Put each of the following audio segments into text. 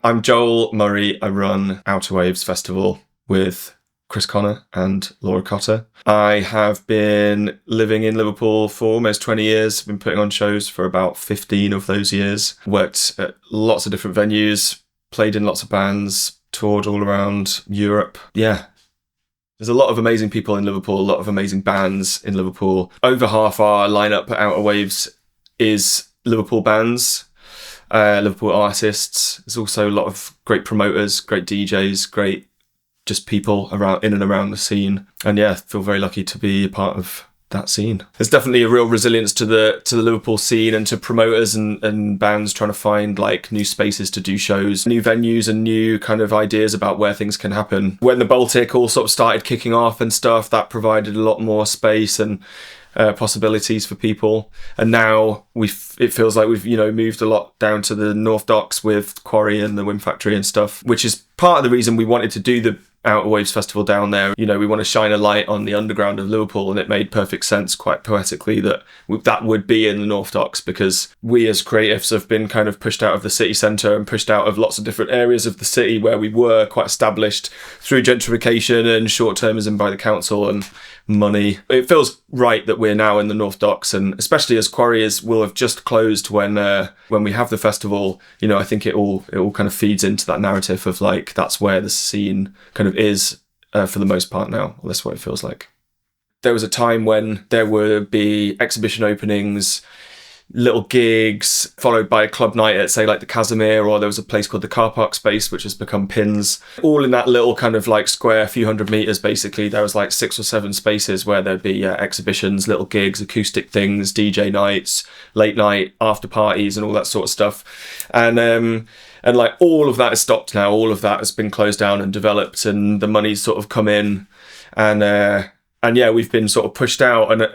I'm Joel Murray. I run OuterWaves Festival with Chris Connor and Laura Cotter. I have been living in Liverpool for almost 20 years. I've been putting on shows for about 15 of those years. Worked at lots of different venues, played in lots of bands, toured all around Europe. Yeah. There's a lot of amazing people in Liverpool, a lot of amazing bands in Liverpool. Over half our lineup at OuterWaves is Liverpool bands. Liverpool artists. There's also a lot of great promoters, great DJs, great just people around in and around the scene. And yeah, feel very lucky to be a part of that scene. There's definitely a real resilience to the Liverpool scene and to promoters and bands trying to find like new spaces to do shows, new venues and new kind of ideas about where things can happen. When the Baltic all sort of started kicking off and stuff, that provided a lot more space and possibilities for people. And now it feels like we've moved a lot down to the North Docks with Quarry and the Wind Factory and stuff, which is part of the reason we wanted to do the OuterWaves Festival down there. We want to shine a light on the underground of Liverpool, and it made perfect sense quite poetically that that would be in the North Docks, because we as creatives have been kind of pushed out of the city centre and pushed out of lots of different areas of the city where we were quite established through gentrification and short-termism by the council and money. It feels right that we're now in the North Docks, and especially as Quarry will have just closed when we have the festival. I think it all kind of feeds into that narrative of like that's where the scene kind of is for the most part now. Well, that's what it feels like. There was a time when there would be exhibition openings, little gigs, followed by a club night at, say, like the Casimir, or there was a place called the Car Park Space, which has become Pins. All in that little kind of like square, few hundred meters, basically. There was like 6 or 7 spaces where there'd be exhibitions, little gigs, acoustic things, DJ nights, late night, after parties and all that sort of stuff. And like all of that is stopped now. All of that has been closed down and developed, and the money's sort of come in. And yeah, we've been sort of pushed out. And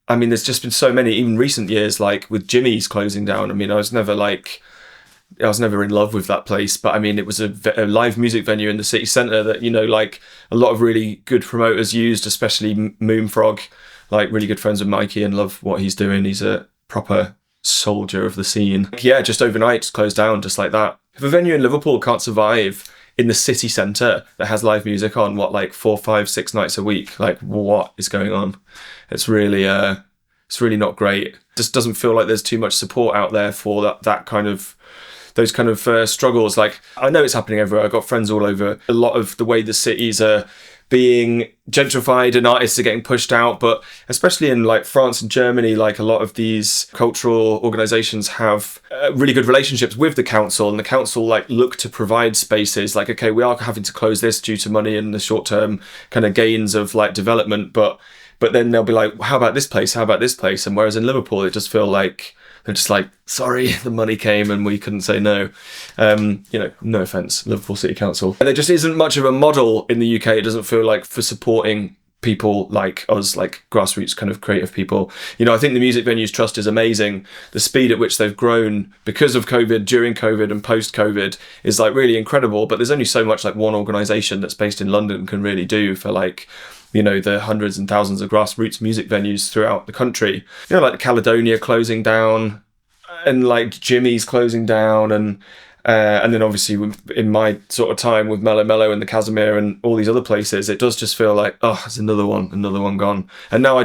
I mean, there's just been so many, even recent years, like with Jimmy's closing down. I mean, I was never in love with that place, but I mean, it was a live music venue in the city centre that, like a lot of really good promoters used, especially Moonfrog, like really good friends with Mikey and love what he's doing. He's a proper soldier of the scene. Yeah, just overnight, just closed down just like that. If a venue in Liverpool can't survive in the city centre that has live music on, like 4, 5, 6 nights a week, like what is going on? It's really not great. Just doesn't feel like there's too much support out there for that kind of those kind of struggles. Like I know it's happening everywhere. I've got friends all over. A lot of the way the cities are being gentrified and artists are getting pushed out, but especially in like France and Germany, like a lot of these cultural organizations have really good relationships with the council, and the council like look to provide spaces like, okay, we are having to close this due to money and the short-term kind of gains of like development, but then they'll be like, how about this place? How about this place? And whereas in Liverpool, it just feel like they're just like, sorry, the money came and we couldn't say no. No offense, Liverpool City Council. And there just isn't much of a model in the UK. It doesn't feel like for supporting people like us, like grassroots kind of creative people. I think the Music Venues Trust is amazing. The speed at which they've grown because of COVID, during COVID and post-COVID is like really incredible. But there's only so much like one organisation that's based in London can really do for like, the hundreds and thousands of grassroots music venues throughout the country. Like the Caledonia closing down and like Jimmy's closing down and then obviously in my sort of time with Mellow Mellow and the Casimir and all these other places, it does just feel like, oh, there's another one gone. And now I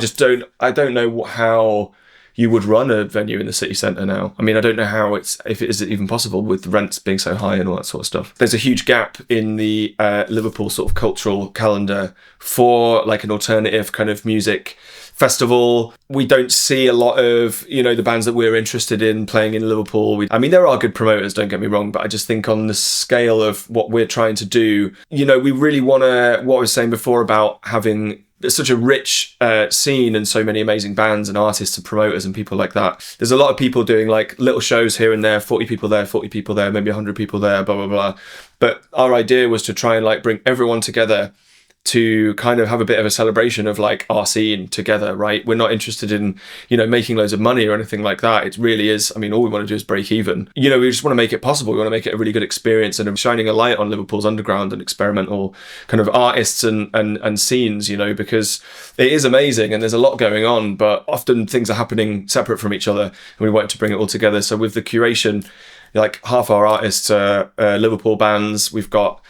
don't know how you would run a venue in the city centre now. I mean, I don't know if it is even possible with the rents being so high and all that sort of stuff. There's a huge gap in the Liverpool sort of cultural calendar for like an alternative kind of music festival. We don't see a lot of, the bands that we're interested in playing in Liverpool. I mean, there are good promoters, don't get me wrong, but I just think on the scale of what we're trying to do, we really want to, what I was saying before about having such a rich scene and so many amazing bands and artists and promoters and people like that. There's a lot of people doing like little shows here and there, 40 people there, 40 people there, maybe 100 people there, blah, blah, blah. But our idea was to try and like bring everyone together to kind of have a bit of a celebration of like our scene together, right? We're not interested in, making loads of money or anything like that. It really is, I mean, all we want to do is break even. We just want to make it possible. We want to make it a really good experience and shining a light on Liverpool's underground and experimental kind of artists and scenes, because it is amazing and there's a lot going on, but often things are happening separate from each other and we want to bring it all together. So with the curation, like half our artists are Liverpool bands. We've got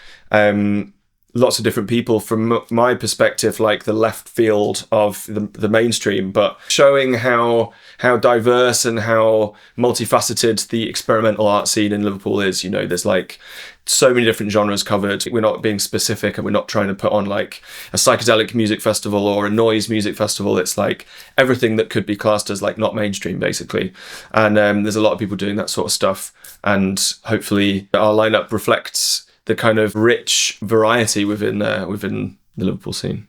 lots of different people from my perspective, like the left field of the mainstream, but showing how diverse and how multifaceted the experimental art scene in Liverpool is. You know, there's like so many different genres covered. We're not being specific, and we're not trying to put on like a psychedelic music festival or a noise music festival. It's like everything that could be classed as like not mainstream, basically. And there's a lot of people doing that sort of stuff, and hopefully our lineup reflects the kind of rich variety within the Liverpool scene.